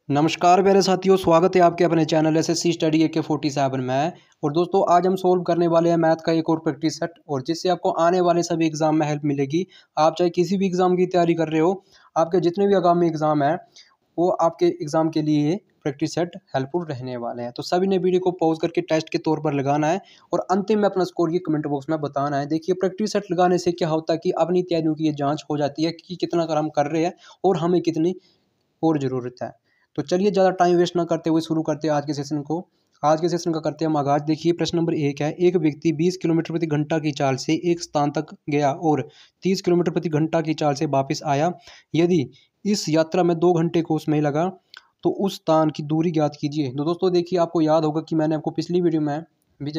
नमस्कार प्यारे साथियों, स्वागत है आपके अपने चैनल एसएससी स्टडी AK47 में। और दोस्तों, आज हम सोल्व करने वाले हैं मैथ का एक और प्रैक्टिस सेट, और जिससे आपको आने वाले सभी एग्जाम में हेल्प मिलेगी। आप चाहे किसी भी एग्जाम की तैयारी कर रहे हो, आपके जितने भी आगामी एग्जाम है वो आपके एग्जाम के लिए प्रैक्टिस सेट हेल्पफुल रहने वाले हैं। तो सभी ने वीडियो को पॉज करके टेस्ट के तौर पर लगाना है और अंतिम में अपना स्कोर ये कमेंट बॉक्स में बताना है। देखिए, प्रैक्टिस सेट लगाने से क्या होता है कि अपनी तैयारियों की ये जांच हो जाती है कि कितना कर हम कर रहे हैं और हमें कितनी और ज़रूरत है। तो चलिए, ज़्यादा टाइम वेस्ट ना करते हुए शुरू करते हैं आज के सेशन को। आज के सेशन का करते हैं हम आगाज। देखिए, प्रश्न नंबर 1 है। एक व्यक्ति 20 किलोमीटर प्रति घंटा की चाल से एक स्थान तक गया और 30 किलोमीटर प्रति घंटा की चाल से वापस आया। यदि इस यात्रा में 2 घंटे को समय लगा तो उस स्थान की दूरी ज्ञात कीजिए। तो दोस्तों देखिए, आपको याद होगा कि मैंने आपको पिछली वीडियो में भी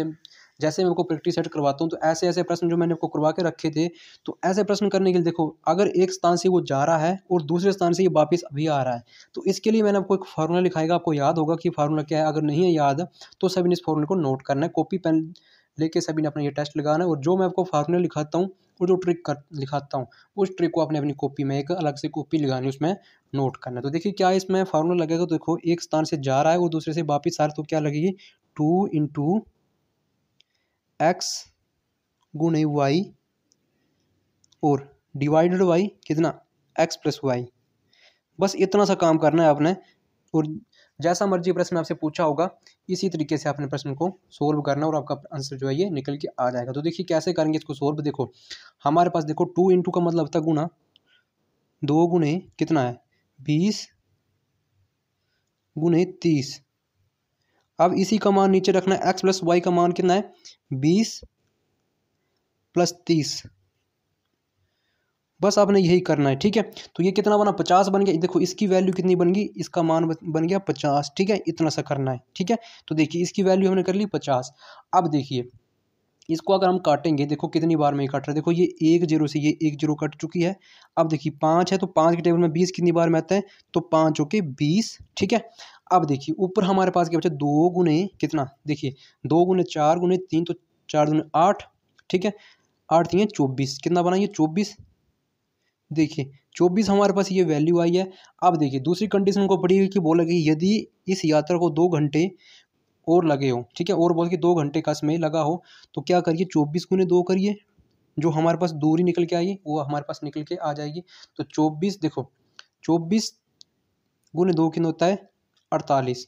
जैसे मैं आपको प्रैक्टिस सेट करवाता हूँ तो ऐसे ऐसे प्रश्न जो मैंने आपको करवा के रखे थे। तो ऐसे प्रश्न करने के लिए देखो, अगर एक स्थान से वो जा रहा है और दूसरे स्थान से ये वापस अभी आ रहा है, तो इसके लिए मैंने आपको एक फार्मूला लिखाएगा। आपको याद होगा कि फार्मूला क्या है। अगर नहीं है याद तो सभी ने इस फार्मूले को नोट करना है, कॉपी पेन लेके सभी ने अपना ये टेस्ट लगाना है। और जो मैं आपको फार्मूला लिखाता हूँ और जो ट्रिक कर लिखाता हूँ, उस ट्रिक को आपने अपनी कॉपी में एक अलग से कॉपी लगानी, उसमें नोट करना है। तो देखिए क्या इसमें फार्मूला लगेगा। तो देखो, एक स्थान से जा रहा है और दूसरे से वापस आ रहा है, तो क्या लगेगी 2 × x गुणे वाई और डिवाइडेड बाई कितना x प्लस वाई। बस इतना सा काम करना है आपने। और जैसा मर्जी प्रश्न आपसे पूछा होगा, इसी तरीके से आपने प्रश्न को सोल्व करना और आपका आंसर जो है ये निकल के आ जाएगा। तो देखिए कैसे करेंगे इसको सोल्व। देखो, हमारे पास देखो 2 × का मतलब था गुना, 2 गुणे कितना है 20 गुणे 30। अब इसी का मान नीचे रखना है। x प्लस वाई का मान कितना है 20 प्लस 30। बस आपने यही करना है, ठीक है। तो ये कितना बना 50 बन गया। देखो इसकी वैल्यू कितनी बन गई, इसका मान बन गया 50, ठीक है। इतना सा करना है, ठीक है। तो देखिए इसकी वैल्यू हमने कर ली 50। अब देखिए इसको अगर हम काटेंगे, देखो कितनी बार में ये कट रहा है। देखो ये 1 0 से ये 1 0 कट चुकी है। अब देखिए 5 है तो 5 के टेबल में 20 कितनी बार में आता है, तो 5 होके 20, ठीक है। अब देखिए ऊपर हमारे पास क्या बचा 2 गुने कितना, देखिए 2 गुने 4 गुने 3, तो 4 गुने 8, ठीक है। 8 3 24, कितना बना ये 24। देखिए 24 हमारे पास ये वैल्यू आई है। अब देखिए दूसरी कंडीशन को पड़ी हुई कि बोला कि यदि इस यात्रा को 2 घंटे और लगे हो, ठीक है, और बोल के 2 घंटे का समय लगा हो, तो क्या करिए 24 गुने 2 करिए, जो हमारे पास दूरी निकल के आई वो हमारे पास निकल के आ जाएगी। तो 24 देखो 24 गुने 2 कितना होता है 48।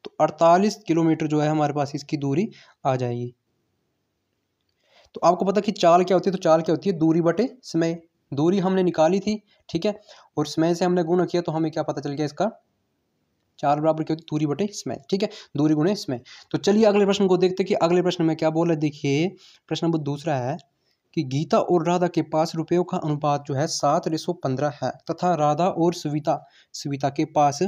तो 48 किलोमीटर जो है हमारे पास इसकी दूरी आ जाएगी। तो आपको पता कि चाल क्या होती है, तो चाल क्या होती है दूरी बटे समय। दूरी हमने निकाली थी, ठीक है, और समय से हमने गुणा किया, तो हमें क्या पता चल गया इसका, चाल बराबर क्या होती है दूरी बटे समय, ठीक है, दूरी गुणे समय। तो चलिए अगले प्रश्न को देखते हैं कि अगले प्रश्न में क्या बोला है। देखिए प्रश्न नंबर दूसरा है कि गीता और राधा के पास रुपयों का अनुपात जो है 7:15 है, तथा राधा और सविता सविता के पास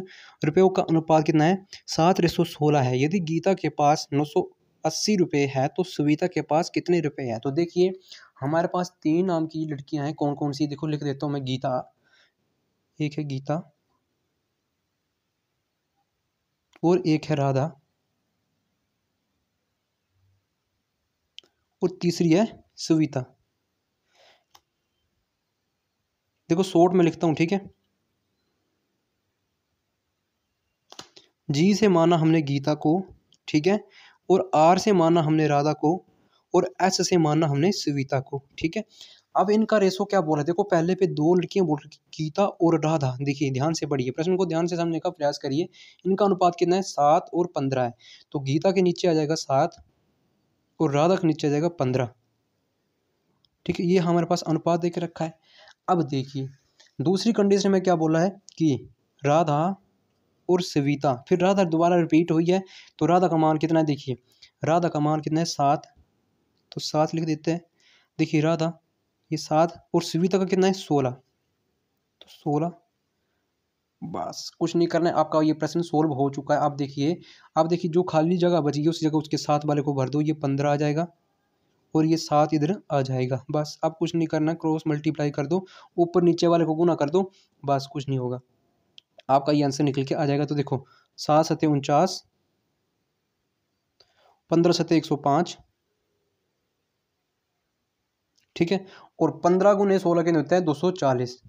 रुपयों का अनुपात कितना है 7:16 है। यदि गीता के पास 980 रुपये है तो सविता के पास कितने रुपए हैं। तो देखिए हमारे पास 3 नाम की लड़कियां हैं। कौन कौन सी, देखो लिख देता हूँ मैं। गीता, एक है गीता और एक है राधा और तीसरी है सविता। देखो शॉर्ट में लिखता हूँ, ठीक है। जी से माना हमने गीता को, ठीक है, और आर से माना हमने राधा को, और एस से माना हमने सविता को, ठीक है। अब इनका रेशो क्या बोला है, देखो पहले पे 2 लड़कियां बोल रही गीता और राधा। देखिए ध्यान से पढ़िए, प्रश्न को ध्यान से समझने का प्रयास करिए। इनका अनुपात कितना है 7 और 15 है। तो गीता के नीचे आ जाएगा 7 और राधा के नीचे आ जाएगा 15, ठीक है। ये हमारे पास अनुपात दे के रखा है। अब देखिए दूसरी कंडीशन में क्या बोला है कि राधा और सविता, फिर राधा दोबारा रिपीट हुई है, तो राधा का मान कितना है, देखिए राधा का मान कितना है 7, तो 7 लिख देते हैं। देखिए राधा ये 7 और सविता का कितना है 16, तो 16। बस कुछ नहीं करना है, आपका ये प्रश्न सोल्व हो चुका है। आप देखिए जो खाली जगह बची है उस जगह उसके 7 वाले को भर दो, ये 15 आ जाएगा और ये 7 इधर आ जाएगा। बस अब कुछ नहीं करना, क्रॉस मल्टीप्लाई कर दो, ऊपर नीचे वाले को गुना कर दो, बस कुछ नहीं होगा, आपका ये आंसर निकल के आ जाएगा। तो देखो 7 7 49, 15 7 105, ठीक है, और 15 गुने 16 के होता है 240।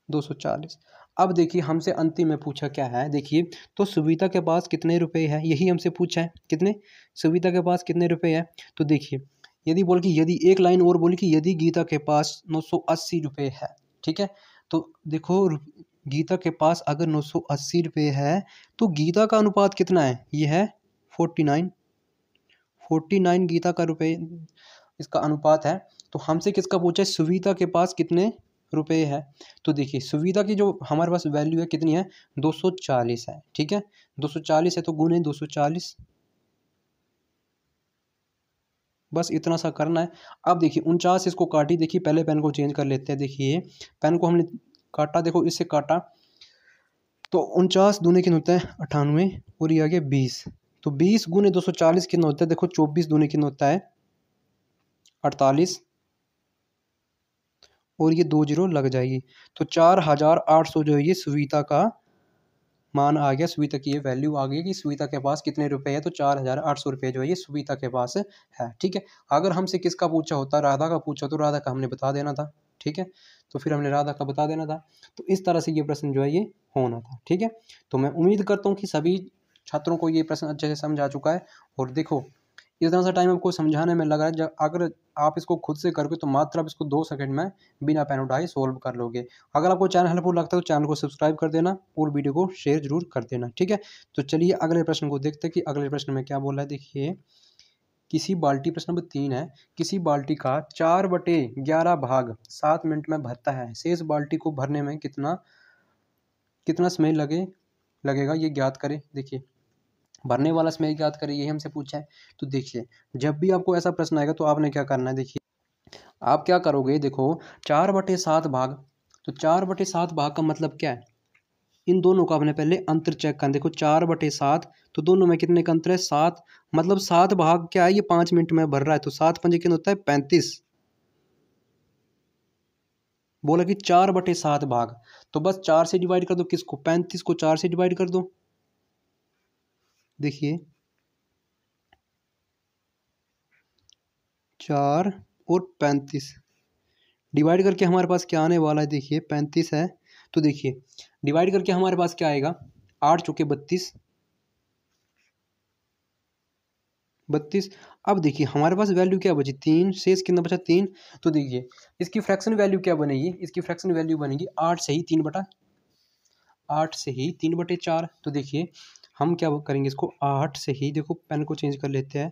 240। अब देखिए हमसे अंतिम में पूछा क्या है, देखिए तो सुविधा के पास कितने रुपए है, यही हमसे पूछा है, कितने, सुविधा के पास कितने रुपए है। तो देखिए यदि बोल कि यदि एक लाइन और बोली कि यदि गीता के पास 980 रुपये है, ठीक है। तो देखो गीता के पास अगर 980 रुपये है तो गीता का अनुपात कितना है, ये है 49। 49 गीता का रुपये इसका अनुपात है। तो हमसे किसका पूछा है, सुविधा के पास कितने रुपए है। तो देखिए सुविधा की जो हमारे पास वैल्यू है कितनी है, 240 है, ठीक है। 240 है तो गुने 240, बस इतना सा करना है। अब देखिए 49 इसको काटी, देखिए पहले पेन को चेंज कर लेते हैं। देखिए पेन को हमने काटा, देखो इससे काटा तो 49 दूने कितना होता है 98 और ये आ गया 20। तो 20 गुने 240 कितना होता है, देखो 24 दूने कितना होता है 48 और ये 2 जीरो लग जाएगी। तो 4800 जो है ये सुविधा का मान आ गया, सुविधा की ये वैल्यू आ गई कि सुविधा के पास कितने रुपए है। तो 4800 रुपये जो है ये सुविधा के पास है, ठीक है। अगर हमसे किसका पूछा होता, राधा का पूछा, तो राधा का हमने बता देना था, ठीक है। तो फिर हमने राधा का बता देना था। तो इस तरह से ये प्रश्न जो है ये होना था, ठीक है। तो मैं उम्मीद करता हूँ कि सभी छात्रों को ये प्रश्न अच्छे से समझ आ चुका है। और देखो इतना सा टाइम आपको समझाने में लगा है, जब अगर आप इसको खुद से करोगे तो मात्र आप इसको 2 सेकंड में बिना पेन उठाए सोल्व कर लोगे। अगर आपको चैनल हेल्पफुल लगता है तो चैनल को सब्सक्राइब कर देना और वीडियो को शेयर जरूर कर देना, ठीक है। तो चलिए अगले प्रश्न को देखते हैं कि अगले प्रश्न में क्या बोला है। देखिए किसी बाल्टी, प्रश्न नंबर 3 है, किसी बाल्टी का 4/11 भाग 7 मिनट में भरता है, शेष बाल्टी को भरने में कितना समय लगेगा ये ज्ञात करें। देखिए भरने वाला समय ज्ञात करें, यही हमसे पूछा है। तो देखिए जब भी आपको ऐसा प्रश्न आएगा तो आपने क्या करना है, देखिए आप क्या करोगे, देखो 4/7 भाग, तो 4/7 भाग का मतलब क्या है, इन दोनों का आपने पहले अंतर चेक करना। देखो 4/7 तो दोनों में कितने का अंतर है 7, मतलब 7 भाग क्या है, ये 5 मिनट में भर रहा है। तो 7 पंजे कितना होता है 35, बोला कि 4/7 भाग, तो बस 4 से डिवाइड कर दो, किसको 35 को 4 से डिवाइड कर दो। देखिए 4 और 35 डिवाइड करके हमारे पास क्या आने वाला है, देखिए 35 है। तो देखिए डिवाइड करके हमारे पास क्या आएगा, 8 चौके 32। अब देखिए हमारे पास वैल्यू क्या बची 3, शेष कितना बचा 3। तो देखिए इसकी फ्रैक्शन वैल्यू क्या बनेगी, इसकी फ्रैक्शन वैल्यू बनेगी 8 से ही 3/4। तो देखिए हम क्या करेंगे, इसको 8 से ही, देखो पेन को चेंज कर लेते हैं,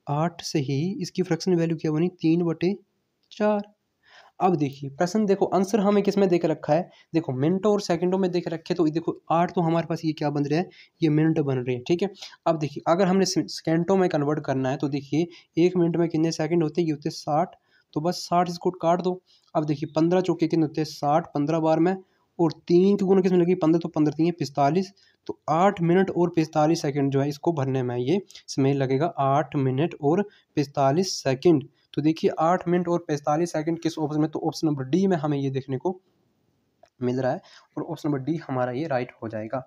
8 से ही इसकी फ्रैक्शन वैल्यू क्या बनी 3/4। अब देखिए प्रश्न, देखो आंसर हमें किस में देकर रखा है, देखो मिनटों और सेकंडों में देकर रखे। तो देखो 8 तो हमारे पास ये क्या बन रहे हैं, ये मिनट बन रहे हैं, ठीक है। अब देखिए अगर हमने सेकंडों में कन्वर्ट करना है तो देखिए 1 मिनट में कितने सेकंड होते हैं, ये होते हैं 60। तो बस 60 इसको काट दो। अब देखिए 15 चौके कितने होते हैं 60, 15 बार में, और 3 की गुना किसमें लगी 15, तो 15 3 45। तो 8 मिनट और 45 सेकंड जो है इसको भरने में ये समय लगेगा, 8 मिनट और 45 सेकंड। तो देखिए 8 मिनट और 45 सेकंड किस ऑप्शन में, तो ऑप्शन नंबर डी में हमें ये देखने को मिल रहा है, और ऑप्शन नंबर डी हमारा ये राइट हो जाएगा।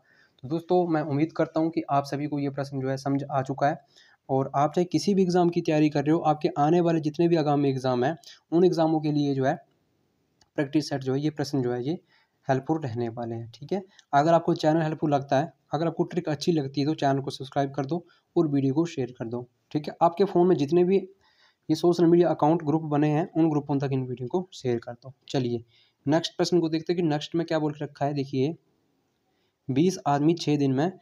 तो दोस्तों मैं उम्मीद करता हूँ कि आप सभी को ये प्रश्न जो है समझ आ चुका है। और आप चाहे किसी भी एग्ज़ाम की तैयारी कर रहे हो, आपके आने वाले जितने भी आगामी एग्ज़ाम हैं उन एग्ज़ामों के लिए जो है प्रैक्टिस सेट जो है, ये प्रश्न जो है ये हेल्पफुल रहने वाले हैं, ठीक है। अगर आपको चैनल हेल्पफुल लगता है, अगर आपको ट्रिक अच्छी लगती है तो चैनल को सब्सक्राइब कर दो और वीडियो को शेयर कर दो, ठीक है। आपके फ़ोन में जितने भी ये सोशल मीडिया अकाउंट ग्रुप बने हैं उन ग्रुपों तक इन वीडियो को शेयर कर दो। चलिए नेक्स्ट प्रश्न को देखते हैं कि नेक्स्ट में क्या बोल के रखा है। देखिए 20 आदमी 6 दिन में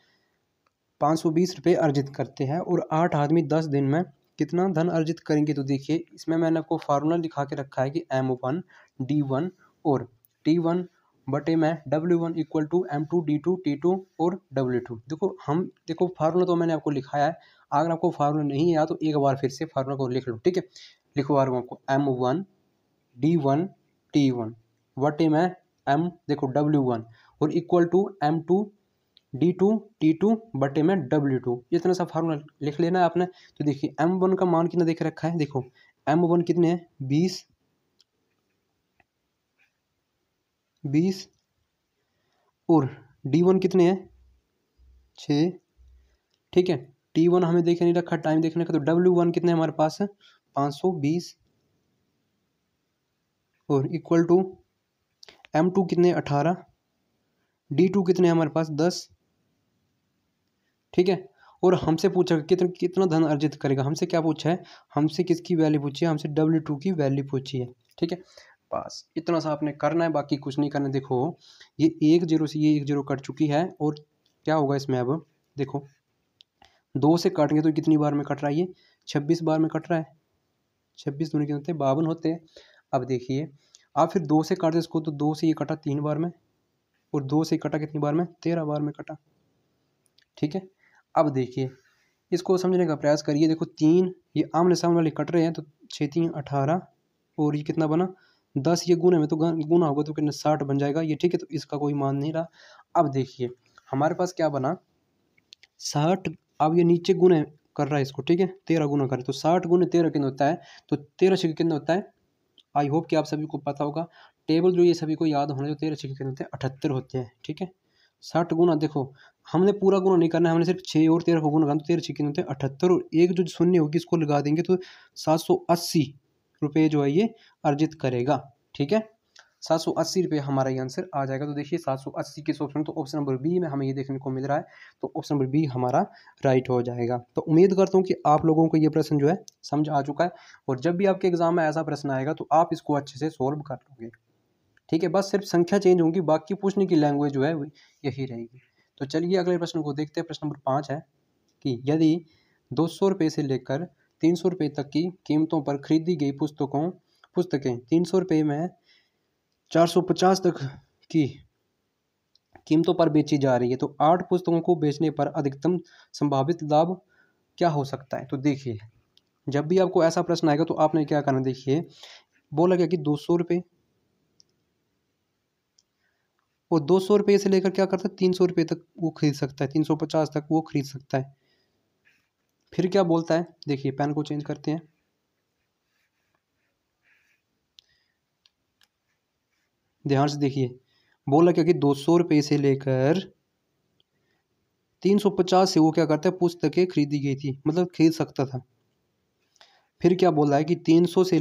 520 रुपये अर्जित करते हैं और 8 आदमी 10 दिन में कितना धन अर्जित करेंगे। तो देखिए इसमें मैंने आपको फार्मूला दिखा के रखा है कि M1 D1 और T1 बटे में W1 equal to M2 D2 T2 और W2। देखो फार्मूला तो मैंने आपको लिखाया है, अगर आपको फार्मूला नहीं आया तो एक बार फिर से फार्मूला को लिख लो, ठीक है। लिखवा रहा हूँ आपको, M1 D1 T1 बटे में M देखो W1 और equal to M2 D2 T2 बटे में W2, इतना सा फार्मूला लिख लेना है आपने। तो देखिए M1 का मान कितना देख रखा है, देखो M1 कितने हैं 20 और D1 कितने हैं 6, ठीक है। T1 हमें देख नहीं रखा टाइम देखने का, तो W1 कितने हमारे पास है 520 और इक्वल टू M2 कितने 18, D2 कितने हमारे पास 10, ठीक है। और हमसे पूछा कितना धन अर्जित करेगा, हमसे क्या पूछा है, हमसे किसकी वैल्यू पूछी है, हमसे W2 की वैल्यू पूछी है, ठीक है। बस इतना सा आपने करना है, बाकी कुछ नहीं करना। देखो ये 1 0 से ये 1 0 कट चुकी है, और क्या होगा इसमें, अब देखो 2 से काटेंगे तो कितनी बार में कट रहा है, ये 26 बार में कट रहा है। 26 दूनी कितने होते हैं, 52 होते हैं। अब देखिए आप फिर 2 से काटते इसको, तो 2 से ये कटा 3 बार में, और 2 से कटा कितनी बार में, 13 बार में कटा, ठीक है। अब देखिए इसको समझने का प्रयास करिए। देखो 3 ये आमने सामने वाले कट रहे हैं, तो 6 3 18, और ये कितना बना 10, ये गुना में तो गुना होगा तो कितना 60 बन जाएगा ये, ठीक है। तो इसका कोई मान नहीं रहा। अब देखिए हमारे पास क्या बना 60, अब ये नीचे गुने कर रहा है इसको, ठीक है, 13 गुना करे तो 60 गुने 13 कितना होता है, तो 13 छः कितना होता है। आई होप कि आप सभी को पता होगा, टेबल जो ये सभी को याद होना, जो 13 छः कितने होते हैं 78 होते हैं, ठीक है। 60 गुना, देखो हमने पूरा गुना नहीं करना है, हमने सिर्फ 6 और 13 को गुना करना, तो 13 छः कितने होते हैं 78, और एक जो शून्य होगी इसको लगा देंगे तो 780 रुपये जो है ये अर्जित करेगा, ठीक है। 780 रुपये हमारा ये आंसर आ जाएगा। तो देखिए 780 किस ऑप्शन, तो ऑप्शन नंबर बी में हमें ये देखने को मिल रहा है, तो ऑप्शन नंबर बी हमारा राइट हो जाएगा। तो उम्मीद करता हूँ कि आप लोगों को ये प्रश्न जो है समझ आ चुका है, और जब भी आपके एग्जाम में ऐसा प्रश्न आएगा तो आप इसको अच्छे से सोल्व कर लोगे, ठीक है। बस सिर्फ संख्या चेंज होगी, बाकी पूछने की लैंग्वेज जो है यही रहेगी। तो चलिए अगले प्रश्न को देखते हैं। प्रश्न नंबर 5 है कि यदि 200 रुपये से लेकर 300 रुपये तक की कीमतों पर खरीदी गई पुस्तकें 300 रुपये में 450 तक की कीमतों पर बेची जा रही है, तो 8 पुस्तकों को बेचने पर अधिकतम संभावित लाभ क्या हो सकता है। तो देखिए जब भी आपको ऐसा प्रश्न आएगा तो आपने क्या करना, देखिए बोला गया कि 200 रुपये, और 200 रुपये से लेकर क्या करता है 300 रुपये तक वो खरीद सकता है, 350 तक वो खरीद सकता है। फिर क्या बोलता है, देखिए पेन को चेंज करते हैं, ध्यान से देखिए। बोला क्या कि 200 रुपये से लेकर 350 से वो क्या करता है पुस्तकें खरीदी गई थी, मतलब खरीद सकता था। फिर क्या बोला है कि 300 से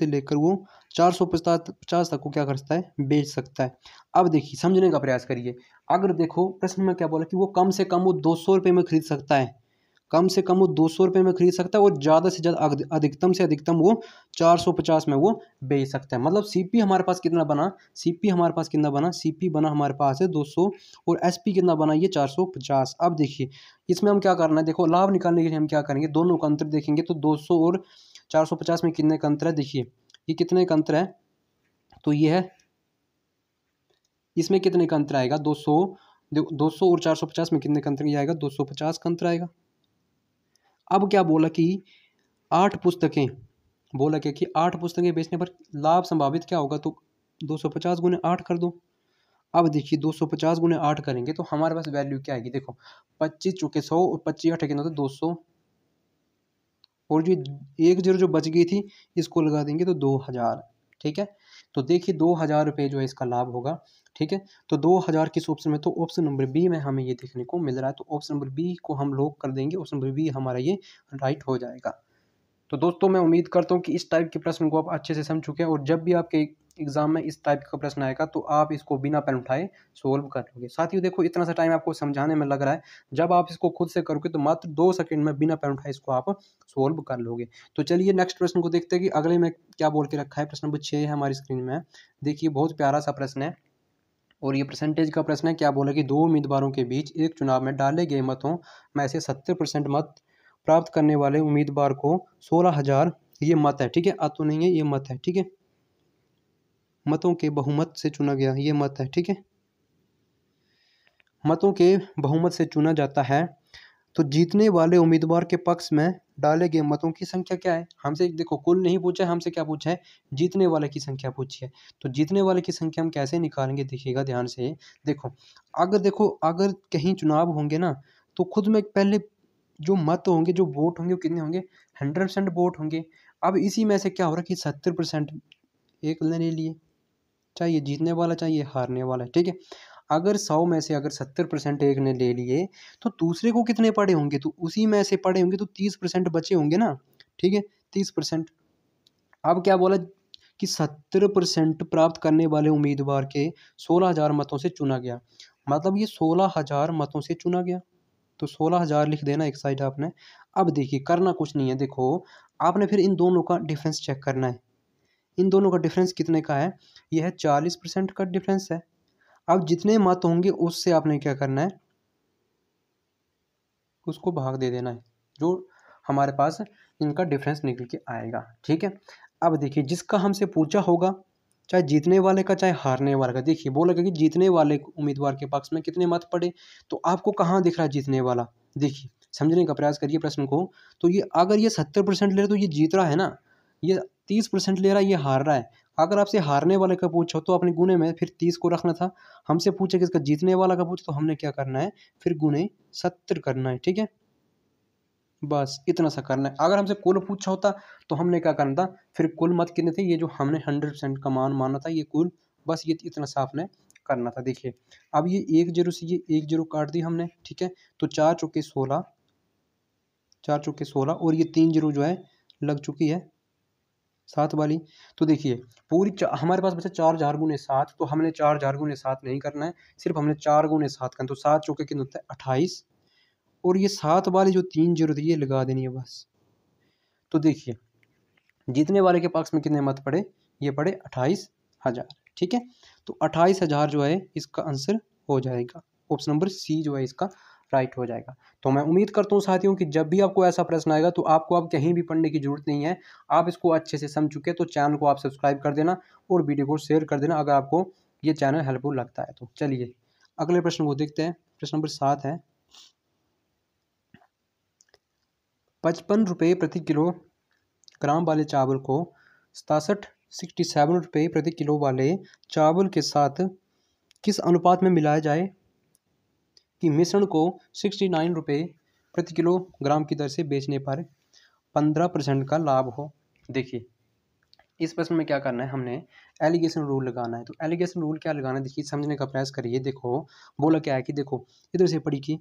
लेकर वो 450 तक को क्या कर सकता है, बेच सकता है। अब देखिए समझने का प्रयास करिए। अगर देखो प्रश्न में क्या बोला कि वो कम से कम वो 200 रुपये में खरीद सकता है, कम से कम वो 200 रुपये में खरीद सकता है, और ज़्यादा से ज़्यादा अधिकतम से अधिकतम वो 450 में वो बेच सकता है। मतलब सीपी हमारे पास कितना बना, सीपी हमारे पास कितना बना, सीपी बना हमारे पास है 200, और एसपी कितना बना ये 450। अब देखिए इसमें हम क्या करना है, देखो लाभ निकालने के लिए हम क्या करेंगे, दोनों का अंतर देखेंगे। तो 200 और 450 में कितने का अंतर है, देखिए ये कितने का अंतर है, तो ये है, इसमें कितने का अंतर आएगा 200 और 450 में कितने का अंतर आएगा, 250 का अंतर आएगा। अब क्या बोला कि 8 पुस्तकें, बोला क्या कि 8 पुस्तकें बेचने पर लाभ संभावित क्या होगा, तो 250 गुने 8 कर दो। अब देखिए 250 गुने 8 करेंगे तो हमारे पास वैल्यू क्या आएगी, देखो 25 चुके 100 और 25 8 कितना होता है 200, और जो 1 0 जो बच गई थी इसको लगा देंगे तो 2000, ठीक है। तो देखिए 2000 रुपये जो है इसका लाभ होगा, ठीक है। तो 2000 किस ऑप्शन में, तो ऑप्शन नंबर बी में हमें ये देखने को मिल रहा है। तो ऑप्शन नंबर बी को हम लॉक कर देंगे, ऑप्शन नंबर बी हमारा ये राइट हो जाएगा। तो दोस्तों मैं उम्मीद करता हूँ कि इस टाइप के प्रश्न को आप अच्छे से समझ चुके हैं, और जब भी आपके एग्जाम में इस टाइप का प्रश्न आएगा तो आप इसको बिना पेन उठाए सोल्व कर लोगे। साथियों देखो इतना सा टाइम आपको समझाने में लग रहा है, जब आप इसको खुद से करोगे तो मात्र 2 सेकंड में बिना पेन उठाए इसको आप सोल्व कर लोगे। तो चलिए नेक्स्ट प्रश्न को देखते हैं कि अगले में क्या बोल के रखा है। प्रश्न नंबर 6 है हमारी स्क्रीन में, देखिए बहुत प्यारा सा प्रश्न है, और ये परसेंटेज का प्रश्न है। क्या बोला कि 2 उम्मीदवारों के बीच एक चुनाव में डाले गए मतों में से 70% मत प्राप्त करने वाले उम्मीदवार को 16,000 ये मत है, ठीक है, तो नहीं है ये मत है, ठीक है, मतों के बहुमत से चुना गया ये मत है, ठीक है, मतों के बहुमत से चुना जाता है। तो जीतने वाले उम्मीदवार के पक्ष में डाले गए मतों की संख्या क्या है, हमसे देखो कुल नहीं पूछा है, हमसे क्या पूछा है, जीतने वाले की संख्या पूछी है। तो जीतने वाले की संख्या हम कैसे निकालेंगे, देखिएगा ध्यान से। देखो अगर कहीं चुनाव होंगे ना, तो खुद में पहले जो मत होंगे, जो वोट होंगे वो कितने होंगे, 100% वोट होंगे। अब इसी में से क्या हो रहा है कि 70% एक ने ले लिए, चाहे ये जीतने वाला चाहे ये हारने वाला है, ठीक है। अगर 100 में से अगर 70% एक ने ले लिए, तो दूसरे को कितने पड़े होंगे, तो उसी में से पड़े होंगे तो 30% बचे होंगे ना, ठीक है, 30%। अब क्या बोला कि 70% प्राप्त करने वाले उम्मीदवार के 16,000 मतों से चुना गया। मतलब ये 16,000 मतों से चुना गया, तो 16,000 लिख देना एक साइड आपने। अब देखिए करना कुछ नहीं है, देखो आपने फिर इन दोनों का डिफरेंस चेक करना है। इन दोनों का डिफरेंस कितने का है, यह है 40% का डिफरेंस है। अब जितने मत होंगे उससे आपने क्या करना है, उसको भाग दे देना है, जो हमारे पास इनका डिफरेंस निकल के आएगा। ठीक है, अब देखिए जिसका हमसे पूछा होगा, चाहे जीतने वाले का चाहे हारने वाले का, देखिए बोला कि जीतने वाले उम्मीदवार के पक्ष में कितने मत पड़े, तो आपको कहाँ दिख रहा है जीतने वाला, देखिए समझने का प्रयास करिए प्रश्न को। तो ये अगर ये 70% ले रहा है तो ये जीत रहा है ना, ये 30% ले रहा है ये हार रहा है। अगर आपसे हारने वाले का पूछो तो अपने गुने में फिर 30 को रखना था, हमसे पूछे कि इसका जीतने वाला का पूछे तो हमने क्या करना है, फिर गुने 70 करना है। ठीक है, बस इतना सा करना है। अगर हमसे कुल पूछा होता तो हमने क्या करना था, फिर कुल मत कितने थे, ये जो हमने 100% का मान माना था ये कुल, बस ये इतना सा आपने करना था। देखिए अब ये 1 0 से ये 1 0 काट दी हमने। ठीक है, तो 4 चौके 16, 4 चौके 16 और ये 3 0 जो है लग चुकी है 7 वाली। तो देखिए पूरी हमारे पास बचा 4,000 गुने 7, तो हमने 4,000 गुने 7 नहीं करना है, सिर्फ हमने 4 गुने 7 करना। तो 7 चौके कितने होता है 28, और ये 7 वाली जो 3 0 थी ये लगा देनी है बस। तो देखिए जीतने वाले के पक्ष में कितने मत पड़े, ये पड़े 28,000। ठीक है, तो 28,000 जो है इसका आंसर हो जाएगा, ऑप्शन नंबर सी जो है इसका राइट हो जाएगा। तो मैं उम्मीद करता हूँ साथियों कि जब भी आपको ऐसा प्रश्न आएगा तो आपको अब कहीं भी पढ़ने की जरूरत नहीं है, आप इसको अच्छे से समझ चुके हैं। तो चैनल को आप सब्सक्राइब कर देना और वीडियो को शेयर कर देना अगर आपको ये चैनल हेल्पफुल लगता है। तो चलिए अगले प्रश्न को देखते हैं। प्रश्न नंबर 7 है, 55 रुपये प्रति किलो ग्राम वाले चावल को 67 रुपये प्रति किलो वाले चावल के साथ किस अनुपात में मिलाया जाए कि मिश्रण को 69 रुपये प्रति किलो ग्राम की दर से बेचने पर 15% का लाभ हो। देखिए इस प्रश्न में क्या करना है, हमने एलिगेशन रूल लगाना है। तो एलिगेशन रूल क्या लगाना है, देखिए समझने का प्रयास करिए। देखो बोला क्या है कि देखो इधर से पढ़ी कि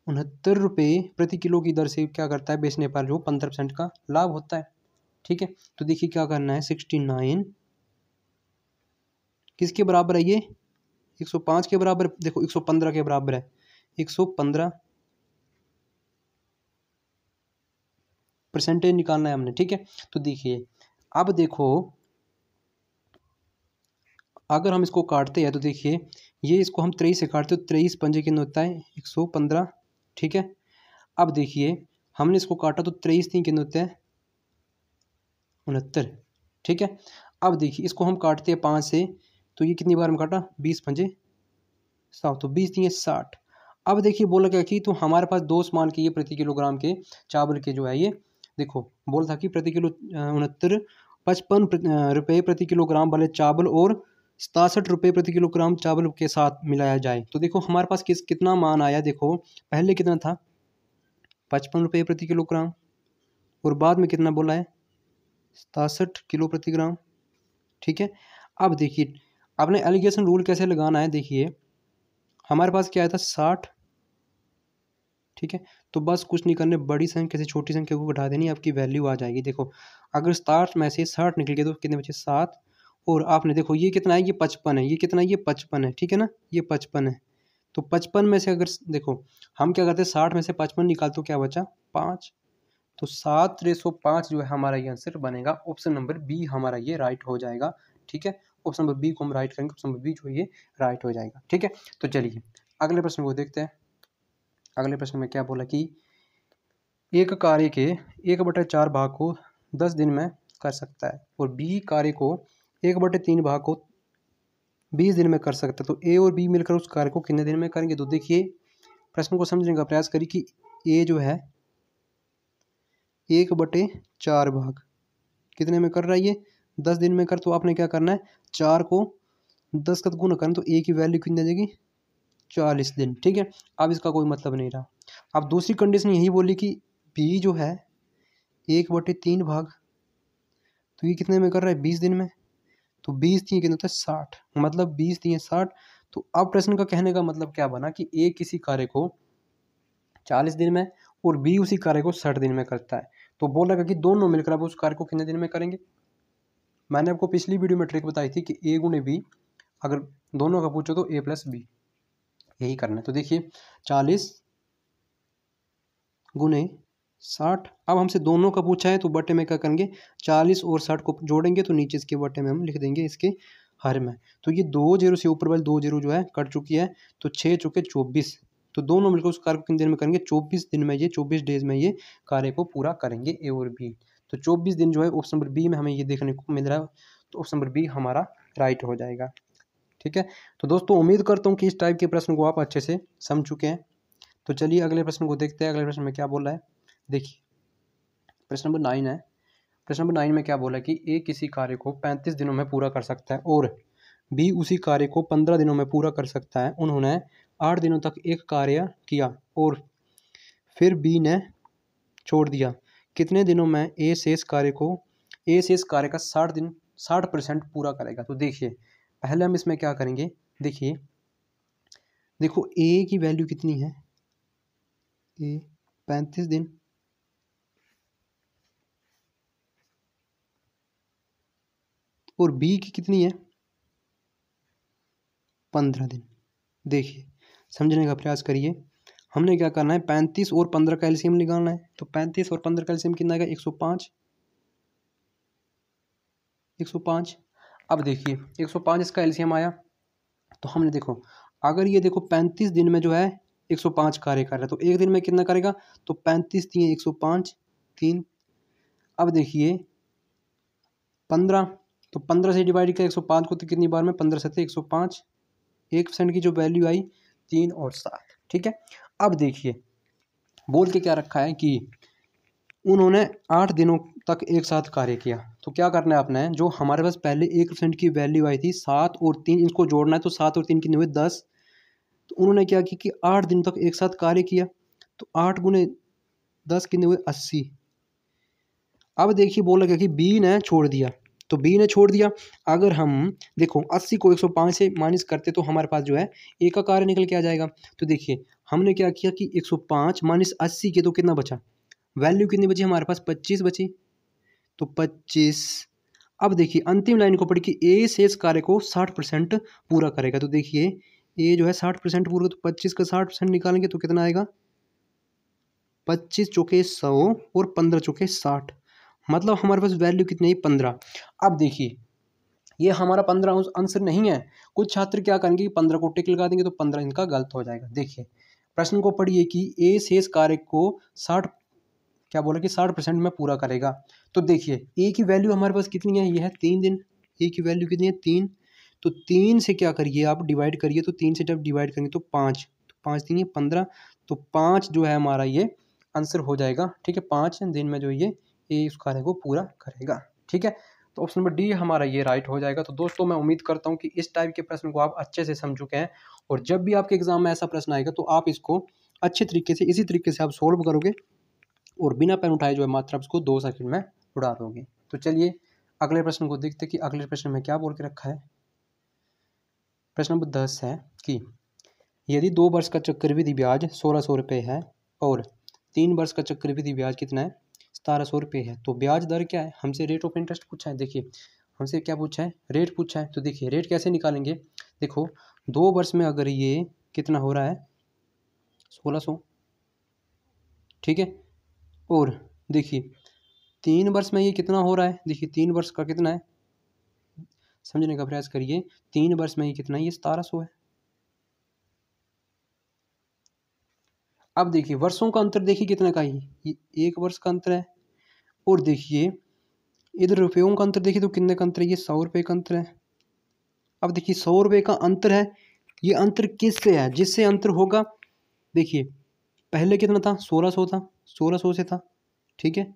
69 रुपये प्रति किलो की दर से क्या करता है बेचने पर जो 15% का लाभ होता है। ठीक है, तो देखिए क्या करना है, 69 किसके बराबर है, ये 105 के बराबर, देखो 115 के बराबर है, 115 परसेंटेज निकालना है हमने। ठीक है, तो देखिए अब देखो अगर हम इसको काटते हैं तो देखिए ये इसको हम 23 से काटते हो, 23 पंजे कितने होता है 115। ठीक है, अब देखिए हमने इसको काटा तो 23 3 कितने होते हैं 69। ठीक है, अब देखिए इसको हम काटते हैं 5 से, तो ये कितनी बार में काटा 20 पंजे 100, तो 20 दिए 60। अब देखिए बोला क्या कि तो हमारे पास दो मान के ये प्रति किलोग्राम के चावल के जो है ये देखो बोल था कि प्रति किलो 55 रुपये प्रति किलोग्राम वाले चावल और 67 रुपये प्रति किलोग्राम चावल के साथ मिलाया जाए। तो देखो हमारे पास कितना मान आया, देखो पहले कितना था 55 रुपये प्रति किलोग्राम और बाद में कितना बोला है 67 किलो प्रति ग्राम। ठीक है, अब देखिए आपने एलिगेशन रूल कैसे लगाना है, देखिए हमारे पास क्या आया था 60। ठीक है, तो बस कुछ नहीं करने, बड़ी संख्या से छोटी संख्या को घटा देनी, आपकी वैल्यू आ जाएगी। देखो अगर 60 में से 60 निकल गए तो कितने बचे 7, और आपने देखो ये कितना है, ये 55 है, ये कितना है, ये 55 है। ठीक है ना, ये 55 है, तो 55 में से अगर देखो हम क्या करते हैं 60 में से 55 निकाल तो क्या बचा 5, तो 7/5 जो है हमारा ये आंसर बनेगा। ऑप्शन नंबर बी हमारा ये राइट हो जाएगा। ठीक है, ऑप्शन नंबर बी को हम राइट करेंगे, ऑप्शन नंबर बी जो ये राइट हो जाएगा। ठीक है, तो चलिए अगले प्रश्न को देखते हैं। अगले प्रश्न में क्या बोला कि एक कार्य के 1/4 भाग को 10 दिन में कर सकता है और बी कार्य को 1/3 भाग को 20 दिन में कर सकता है, तो ए और बी मिलकर उस कार्य को कितने दिन में करेंगे। तो देखिए प्रश्न को समझने का प्रयास करिए कि ए जो है 1/4 भाग कितने में कर रहा है, ये 10 दिन में कर, तो आपने क्या करना है 4 को 10 का गुना करना, तो ए की वैल्यू कितनी आ जाएगी 40 दिन। ठीक है, अब इसका कोई मतलब नहीं रहा। अब दूसरी कंडीशन यही बोली कि बी जो है 1/3 भाग, तो ये कितने में कर रहा है 20 दिन में, तो 20 दिए कितने होता है 60, मतलब 20 दिए 60। तो अब प्रश्न का कहने का मतलब क्या बना कि ए किसी कार्य को 40 दिन में और बी उसी कार्य को 60 दिन में करता है, तो बोला कि दोनों मिलकर अब उस कार्य को कितने दिन में करेंगे मैंने आपको पिछली वीडियो में ट्रिक बताई थी कि ए गुणे बी, अगर दोनों का पूछो तो ए प्लस बी, यही करना है। तो देखिए 40 गुणे 60, अब हमसे दोनों का पूछा है तो बटे में क्या करेंगे, 40 और 60 को जोड़ेंगे तो नीचे इसके बटे में हम लिख देंगे इसके हर में। तो ये 2 जीरो से ऊपर वाली 2 जीरो जो है कट चुकी है, तो 6 चुके 24, तो दोनों मिलकर उस कार्य को कितने दिन में करेंगे, 24 दिन में, ये 24 डेज में ये कार्य को पूरा करेंगे ए और बी। तो 24 दिन जो है ऑप्शन नंबर बी में हमें ये देखने को मिल रहा है, तो ऑप्शन नंबर बी हमारा राइट हो जाएगा। ठीक है, तो दोस्तों उम्मीद करता हूँ कि इस टाइप के प्रश्न को आप अच्छे से समझ चुके हैं। तो चलिए अगले प्रश्न को देखते हैं। अगले प्रश्न में क्या बोल रहा है, देखिए प्रश्न नंबर 9 है। प्रश्न नंबर 9 में क्या बोला कि ए किसी कार्य को 35 दिनों में पूरा कर सकता है और बी उसी कार्य को 15 दिनों में पूरा कर सकता है। उन्होंने 8 दिनों तक एक कार्य किया और फिर बी ने छोड़ दिया। कितने दिनों में ए शेष कार्य का 60% पूरा करेगा। तो देखिए पहले हम इसमें क्या करेंगे, देखिए देखो ए की वैल्यू कितनी है, ए 35 दिन और बी की कितनी है 15 दिन। देखिए समझने का प्रयास करिए, हमने क्या करना है 35 और 15 का एलसीएम निकालना है। तो 35 और 15 का एलसीएम कितना आएगा, 105। अब देखिए 105 इसका एलसीएम आया, तो हमने देखो अगर ये देखो 35 दिन में जो है 105 कार्य कर रहा है, तो एक दिन में कितना करेगा, तो 35 3 105 3। अब देखिए 15, तो 15 से डिवाइड किया 105 को, तो कितनी बार में 15 7 105, 1% की जो वैल्यू आई 3 और 7। ठीक है, अब देखिए बोल के क्या रखा है कि उन्होंने 8 दिनों तक एक साथ कार्य किया। तो क्या करना है आपने, जो हमारे पास पहले 1% की वैल्यू आई थी 7 और 3, इनको जोड़ना है। तो 7 और 3 कितने हुए 10। तो उन्होंने क्या किया कि 8 दिन तक एक साथ कार्य किया, तो 8 गुने 10 कितने हुए 80। अब देखिए बोला गया कि बी ने छोड़ दिया, तो बी ने छोड़ दिया। अगर हम देखो 80 को 105 से माइनस करते तो हमारे पास जो है ए का कार्य निकल के आ जाएगा। तो देखिए हमने क्या किया कि 105 माइनस 80 के, तो कितना बचा, वैल्यू कितनी बची हमारे पास 25 बची, तो 25। अब देखिए अंतिम लाइन को पढ़ के ए शेष कार्य को 60% पूरा करेगा। तो देखिए ए जो है 60% पूरा, तो 25 का 60% निकालेंगे तो कितना आएगा, 25 चौके 100 और 15 चौके 60, मतलब हमारे पास वैल्यू कितनी है 15। अब देखिए ये हमारा 15 आंसर नहीं है, कुछ छात्र क्या करेंगे 15 को टिक लगा देंगे, तो 15 इनका गलत हो जाएगा। देखिए प्रश्न को पढ़िए कि ए शेष कार्य को 60, क्या बोला कि 60% में पूरा करेगा। तो देखिए ए की वैल्यू हमारे पास कितनी है, ये है 3 दिन। ए की वैल्यू कितनी है 3, तो 3 से क्या करिए आप डिवाइड करिए, तो 3 से जब डिवाइड करेंगे तो 5, तो 5 3 15, तो 5 जो है हमारा ये आंसर हो जाएगा। ठीक है, 5 दिन में जो ये इस कार्य को पूरा करेगा। ठीक है, तो ऑप्शन नंबर डी हमारा ये राइट हो जाएगा। तो दोस्तों मैं उम्मीद करता हूँ कि इस टाइप के प्रश्न को आप अच्छे से समझ चुके हैं, और जब भी आपके एग्जाम में ऐसा प्रश्न आएगा तो आप इसको अच्छे तरीके से इसी तरीके से आप सोल्व करोगे और बिना पेन उठाए जो है मात्र उसको 2 सेकंड में उड़ा दोगे। तो चलिए अगले प्रश्न को देखते कि अगले प्रश्न में क्या बोल के रखा है। प्रश्न नंबर 10 है कि यदि 2 वर्ष का चक्रवृद्धि ब्याज 1600 रुपये है और 3 वर्ष का चक्रवृद्धि ब्याज कितना है 1700 रुपये है, तो ब्याज दर क्या है, हमसे रेट ऑफ इंटरेस्ट पूछा है। देखिए हमसे क्या पूछा है, रेट पूछा है। तो देखिए रेट कैसे निकालेंगे, देखो 2 वर्ष में अगर ये कितना हो रहा है 1600, ठीक है, और देखिए 3 वर्ष में ये कितना हो रहा है, देखिए 3 वर्ष का कितना है, समझने का प्रयास करिए, 3 वर्ष में ये कितना है, ये 1700 है। अब देखिए वर्षों का अंतर देखिए कितना का ही, ये 1 वर्ष का अंतर है, और देखिए इधर रुपयों का अंतर देखिए तो कितने का अंतर है, ये 100 रुपये का अंतर है। अब देखिए 100 रुपये का अंतर है, ये अंतर किससे है, जिससे अंतर होगा, देखिए पहले कितना था 1600 था, 1600 से था, ठीक है।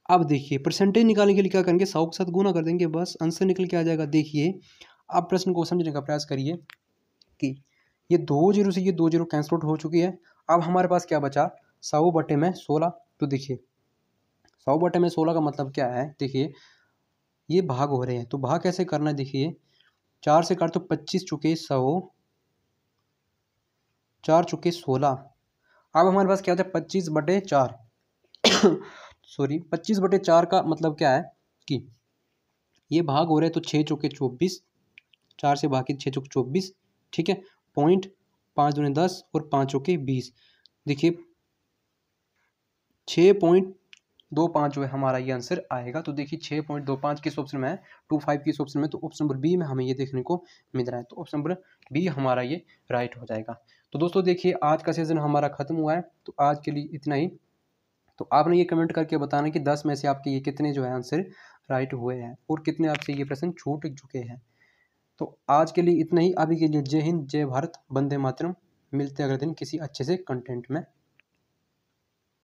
अब देखिए परसेंटेज निकालने के लिए क्या करेंगे, 100 के साथ गुना कर देंगे, बस आंसर निकल के आ जाएगा। देखिए आप प्रश्न को समझने का प्रयास करिए कि ये 2 जीरो से ये 2 जीरो कैंसिल आउट हो चुकी है। अब हमारे पास क्या बचा 100 बटे में 16। तो देखिए 100 बटे में 16 का मतलब क्या है, देखिए ये भाग हो रहे हैं, तो भाग कैसे करना है, देखिए 4 से काट तो 25 चुके 100, 4 चुके 16। अब हमारे पास क्या होता है 25 बटे 4 सॉरी 25 बटे 4 का मतलब क्या है कि ये भाग हो रहे हैं तो 6 चौके 24, 4 से भाग के 6 चौके 24, ठीक है। पॉइंट 5 दूनी 10 और 5 चौके 20। देखिए 6.25 जो है हमारा ये आंसर आएगा। तो देखिए 6.25 किस ऑप्शन में है, 25 किस ऑप्शन में, तो ऑप्शन नंबर बी में हमें ये देखने को मिल रहा है। तो ऑप्शन नंबर बी हमारा ये राइट हो जाएगा। तो दोस्तों देखिए आज का सेशन हमारा खत्म हुआ है, तो आज के लिए इतना ही। तो आपने ये कमेंट करके बताना कि 10 में से आपके ये कितने जो है आंसर राइट हुए हैं और कितने आपसे ये प्रश्न छूट चुके हैं। तो आज के लिए इतना ही। अभी के लिए जय हिंद, जय भारत, वंदे मातरम। मिलते हैं अगले दिन किसी अच्छे से कंटेंट में।